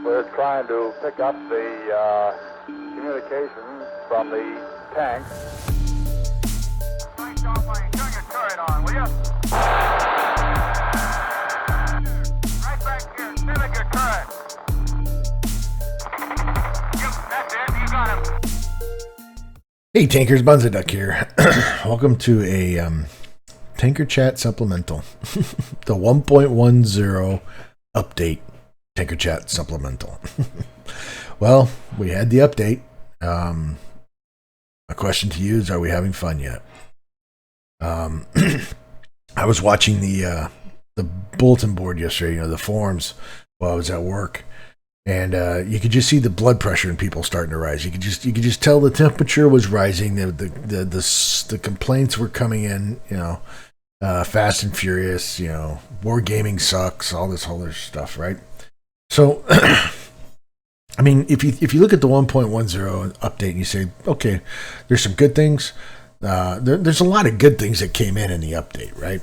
We're trying to pick up the communications from the tank. Turn your turret on, will you? Right back here, mimic your turret. That's it, you got him. Hey Tankers, Bunza Duck here. Welcome to a Tanker Chat Supplemental. The 1.10 update Tanker Chat Supplemental. Well, we had the update. My question to you is, are we having fun yet? I was watching the bulletin board yesterday, the forums, while I was at work. And you could just see the blood pressure in people starting to rise. You could just tell the temperature was rising. The complaints were coming in. Fast and furious. War gaming sucks. All this other stuff, right? So, I mean, if you look at the 1.10 update and you say, okay, there's some good things. There's a lot of good things that came in the update, right?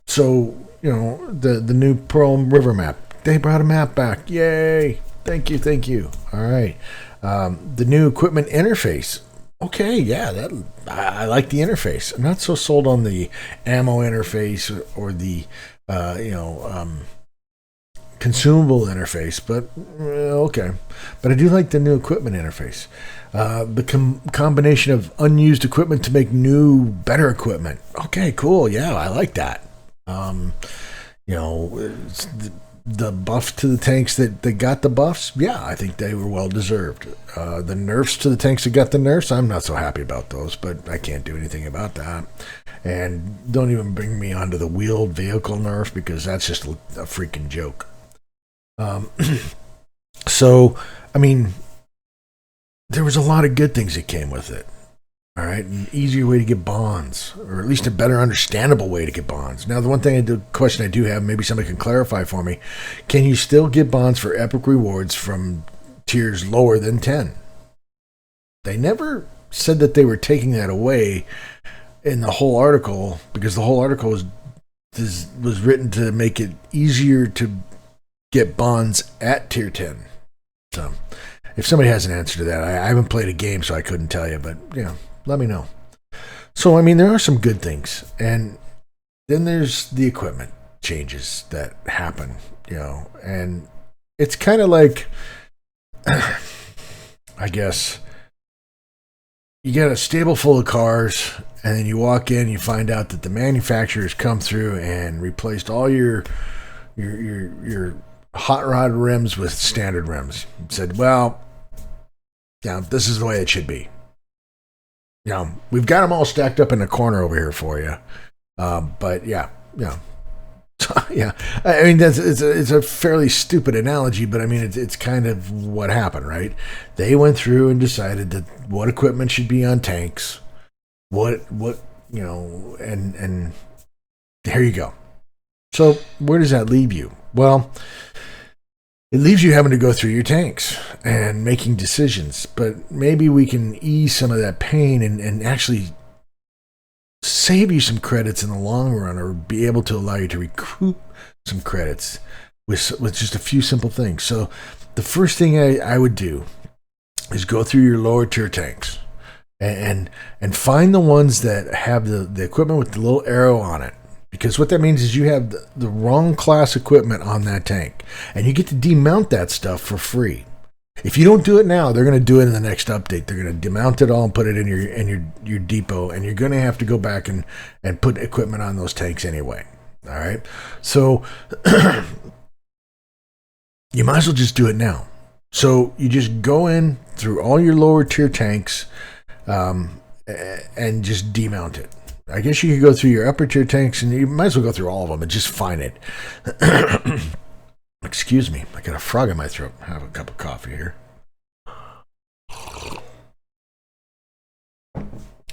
So the new Pearl River map. They brought a map back. Yay. Thank you. All right. The new equipment interface. Okay, yeah, I like the interface. I'm not so sold on the ammo interface or the consumable interface, but okay. But I do like the new equipment interface. The combination of unused equipment to make new, better equipment. Okay, cool. Yeah, I like that. The buff to the tanks that got the buffs, yeah, I think they were well deserved. The nerfs to the tanks that got the nerfs, I'm not so happy about those, but I can't do anything about that. And don't even bring me onto the wheeled vehicle nerf, because that's just a freaking joke. So, I mean, there was a lot of good things that came with it. All right, an easier way to get bonds, or at least a better understandable way to get bonds. Now, the question I do have, maybe somebody can clarify for me, can you still get bonds for epic rewards from tiers lower than 10? They never said that they were taking that away in the whole article, because the whole article was written to make it easier to get bonds at tier 10. So, if somebody has an answer to that, I haven't played a game, so I couldn't tell you, but, let me know. So, I mean, there are some good things. And then there's the equipment changes that happen, and it's kind of like, I guess, you get a stable full of cars, and then you walk in and you find out that the manufacturers come through and replaced all your hot rod rims with standard rims. Said, well, this is the way it should be. We've got them all stacked up in the corner over here for you. But yeah. Yeah. I mean, it's a fairly stupid analogy, but I mean, it's kind of what happened, right? They went through and decided that what equipment should be on tanks, and here you go. So where does that leave you? Well, it leaves you having to go through your tanks and making decisions, but maybe we can ease some of that pain and actually save you some credits in the long run, or be able to allow you to recoup some credits with just a few simple things. So the first thing I would do is go through your lower tier tanks and find the ones that have the equipment with the little arrow on it. Because what that means is you have the wrong class equipment on that tank, and you get to demount that stuff for free. If you don't do it now, they're going to do it in the next update. They're going to demount it all and put it in your depot, and you're going to have to go back and put equipment on those tanks anyway. All right, so you might as well just do it now. So you just go in through all your lower tier tanks, and just demount it. I guess you could go through your upper tier tanks, and you might as well go through all of them and just find it. Excuse me, I got a frog in my throat. I have a cup of coffee here.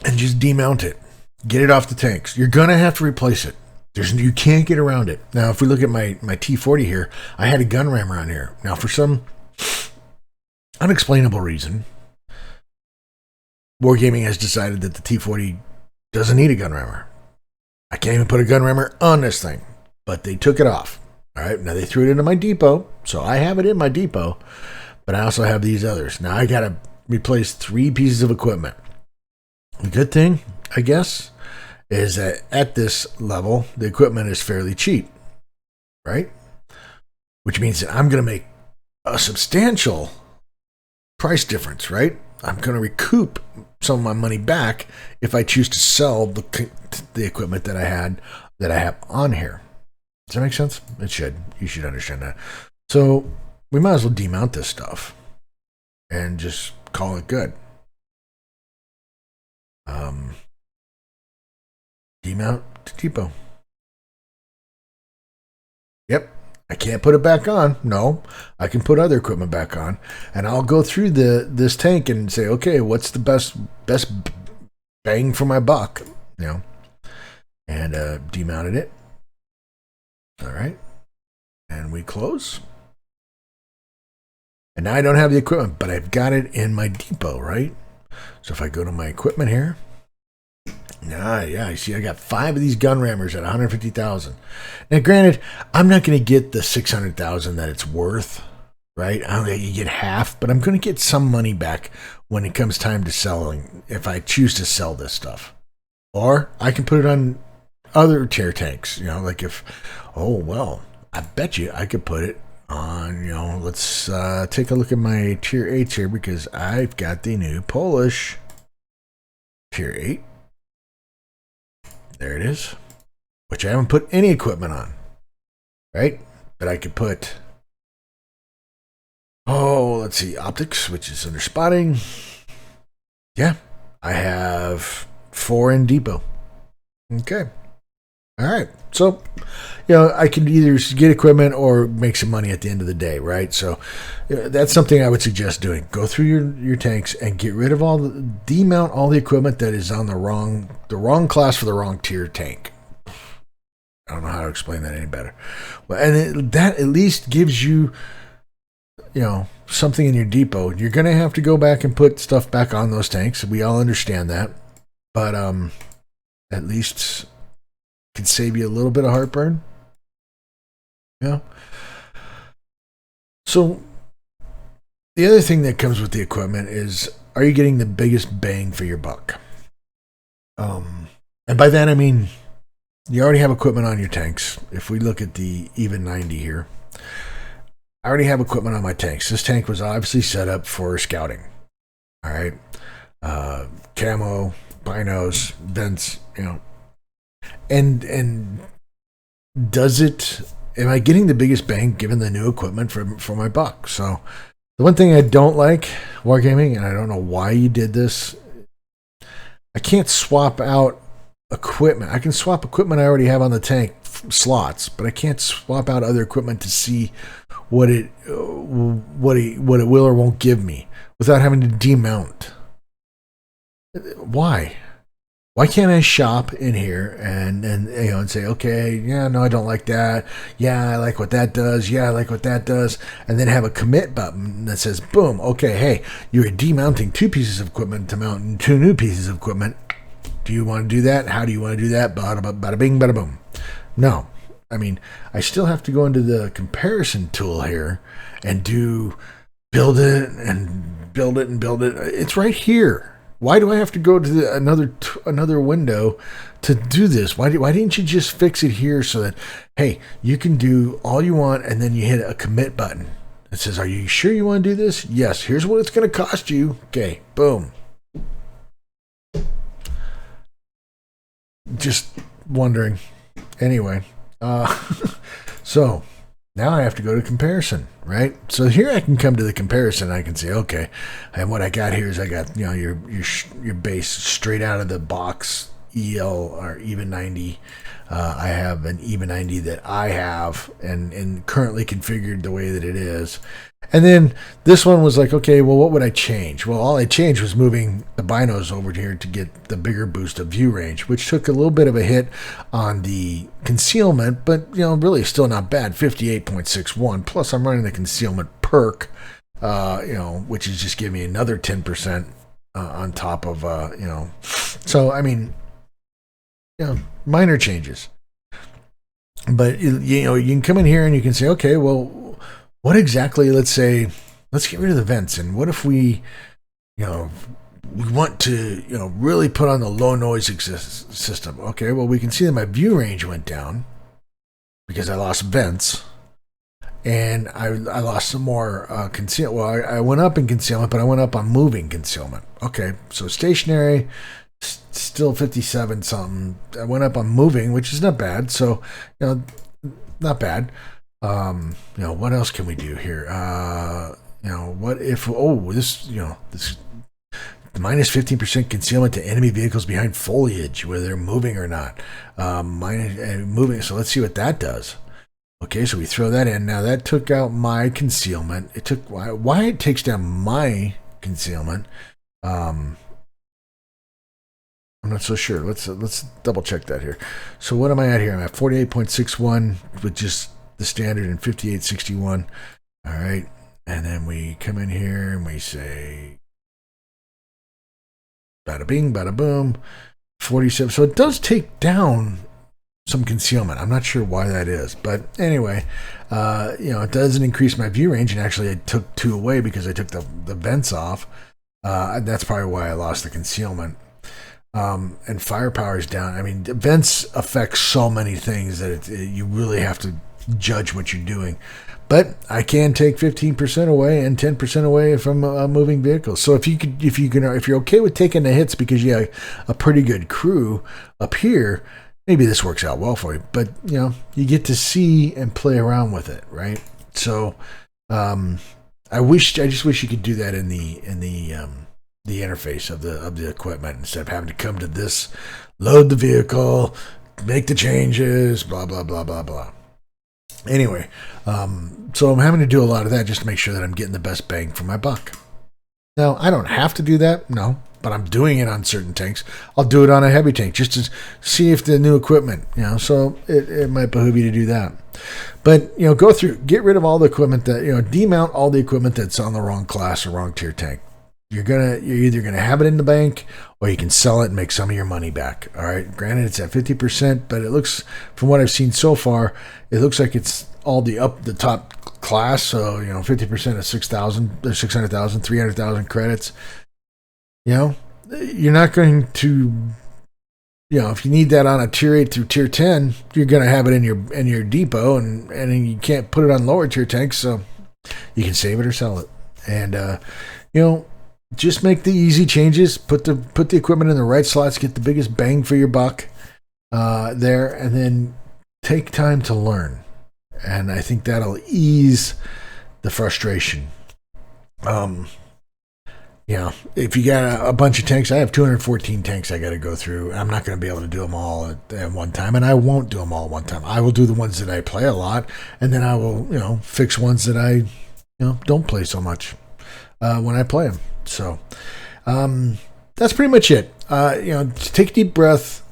And just demount it. Get it off the tanks. You're going to have to replace it. You can't get around it. Now, if we look at my T40 here, I had a gun rammer on here. Now, for some unexplainable reason, Wargaming has decided that the T40 doesn't need a gun rammer. I can't even put a gun rammer on this thing, but they took it off. All right, now they threw it into my depot, so I have it in my depot, but I also have these others. Now I got to replace 3 pieces of equipment. The good thing, I guess, is that at this level, the equipment is fairly cheap, right? Which means that I'm going to make a substantial price difference, right? I'm going to recoup some of my money back if I choose to sell the equipment that I have on here. Does that make sense? It should. You should understand that. So we might as well demount this stuff and just call it good. Demount to depot. Yep. I can't put it back on. No, I can put other equipment back on, and I'll go through this tank and say, okay, what's the best bang for my buck, and demounted it. All right, and we close. And now I don't have the equipment, but I've got it in my depot, right? So if I go to my equipment here, yeah, you see I got 5 of these gun rammers at 150,000. Now, granted, I'm not going to get the 600,000 that it's worth, right? I don't think you get half, but I'm going to get some money back when it comes time to selling, if I choose to sell this stuff. Or I can put it on other tier tanks, like I bet you I could put it on, let's take a look at my tier 8s here, because I've got the new Polish tier 8. There it is, which I haven't put any equipment on, right? But I could put, let's see, optics, which is under spotting. Yeah, I have 4 in depot. Okay. All right. So, I can either get equipment or make some money at the end of the day, right? So that's something I would suggest doing. Go through your tanks and get rid of demount all the equipment that is on the wrong class for the wrong tier tank. I don't know how to explain that any better. Well, and that at least gives you, something in your depot. You're going to have to go back and put stuff back on those tanks. We all understand that. But at least can save you a little bit of heartburn. Yeah. So the other thing that comes with the equipment is, are you getting the biggest bang for your buck? And by that I mean, you already have equipment on your tanks. If we look at the even 90 here, I already have equipment on my tanks. This tank was obviously set up for scouting. All right. Camo, binos, vents, And am I getting the biggest bang given the new equipment for my buck? So the one thing I don't like, Wargaming, and I don't know why you did this, I can't swap out equipment. I can swap equipment I already have on the tank slots, but I can't swap out other equipment to see what it will or won't give me without having to demount. Why? Why can't I shop in here and say, okay, yeah, no, I don't like that. Yeah, I like what that does. Yeah, I like what that does. And then have a commit button that says, boom, okay, hey, you're demounting 2 pieces of equipment to mount 2 new pieces of equipment. Do you want to do that? How do you want to do that? Bada bing, bada boom. No. I mean, I still have to go into the comparison tool here and build it and build it and build it. It's right here. Why do I have to go to another window to do this? Why didn't you just fix it here so that, hey, you can do all you want and then you hit a commit button. It says, are you sure you want to do this? Yes. Here's what it's going to cost you. Okay, boom. Just wondering. Anyway, so now I have to go to comparison, right? So here I can come to the comparison. I can say, okay, and what I got here is I got, your base straight out of the box EL or even 90. I have an even 90 that I have and currently configured the way that it is. And then this one was like, okay, well, what would I change? Well, all I changed was moving the binos over here to get the bigger boost of view range, which took a little bit of a hit on the concealment, but, really still not bad, 58.61. Plus, I'm running the concealment perk, which is just giving me another 10% on top of, So, I mean, minor changes. But you know, you can come in here and you can say, okay, well, what exactly? Let's say, let's get rid of the vents, and what if we, you know, we want to, you know, really put on the low noise system. Okay, well, we can see that my view range went down because I lost vents, and I lost some more conceal. Well, I went up in concealment, but I went up on moving concealment. Okay, so stationary, still 57 something. I went up on moving, which is not bad. So, you know, not bad. You know, what else can we do here? You know, what if? Oh, this, you know, this minus 15% concealment to enemy vehicles behind foliage, whether they're moving or not. Moving. So let's see what that does. Okay, so we throw that in. Now that took out my concealment. It took why it takes down my concealment. I'm not so sure. Let's double check that here. So what am I at here? I'm at 48.61 with just the standard and 58.61. All right, and then we come in here and we say, bada bing, bada boom, 47. So it does take down some concealment. I'm not sure why that is, but anyway, you know, it doesn't increase my view range, and actually I took 2 away because I took the vents off. That's probably why I lost the concealment. And firepower is down. I mean, vents affect so many things that you really have to judge what you're doing. But I can take 15% away and 10% away from moving vehicles. So if you're okay with taking the hits because you have a pretty good crew up here, maybe this works out well for you. But you know, you get to see and play around with it, right? So I just wish you could do that in the interface of the equipment instead of having to come to this, load the vehicle, make the changes, blah blah blah blah blah. Anyway, so I'm having to do a lot of that just to make sure that I'm getting the best bang for my buck. Now, I don't have to do that, no, but I'm doing it on certain tanks. I'll do it on a heavy tank just to see if the new equipment, you know, so it might behoove you to do that. But, you know, get rid of all the equipment that, you know, demount all the equipment that's on the wrong class or wrong tier tank. You're either gonna have it in the bank or you can sell it and make some of your money back. All right. Granted, it's at 50%, but it looks, from what I've seen so far, it looks like it's all the top class. So, you know, 50% of 6,000 or 600,000, 300,000 credits. You know, you're not going to, you know, if you need that on a tier 8 through tier 10, you're going to have it in your depot, and you can't put it on lower tier tanks. So you can save it or sell it. And, you know, just make the easy changes. Put the equipment in the right slots. Get the biggest bang for your buck there, and then take time to learn. And I think that'll ease the frustration. You know, if you got a bunch of tanks, I have 214 tanks I got to go through. I'm not going to be able to do them all at one time, and I won't do them all at one time. I will do the ones that I play a lot, and then I will, you know, fix ones that I, you know, don't play so much when I play them. So that's pretty much it. You know, take a deep breath,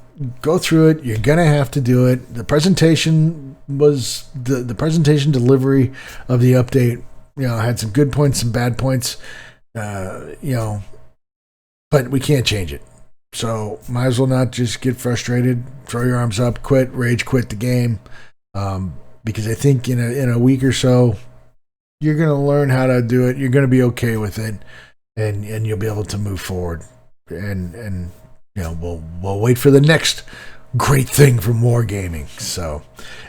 go through it. You're gonna have to do it. The presentation was the presentation delivery of the update. You know, had some good points, some bad points. You know, but we can't change it. So might as well not just get frustrated, throw your arms up, rage quit the game. Because I think in a week or so, you're gonna learn how to do it. You're gonna be okay with it. And you'll be able to move forward, and you know, we'll wait for the next great thing from wargaming. So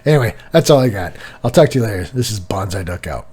anyway, that's all I got. I'll talk to you later. This is Bonsai Duck out.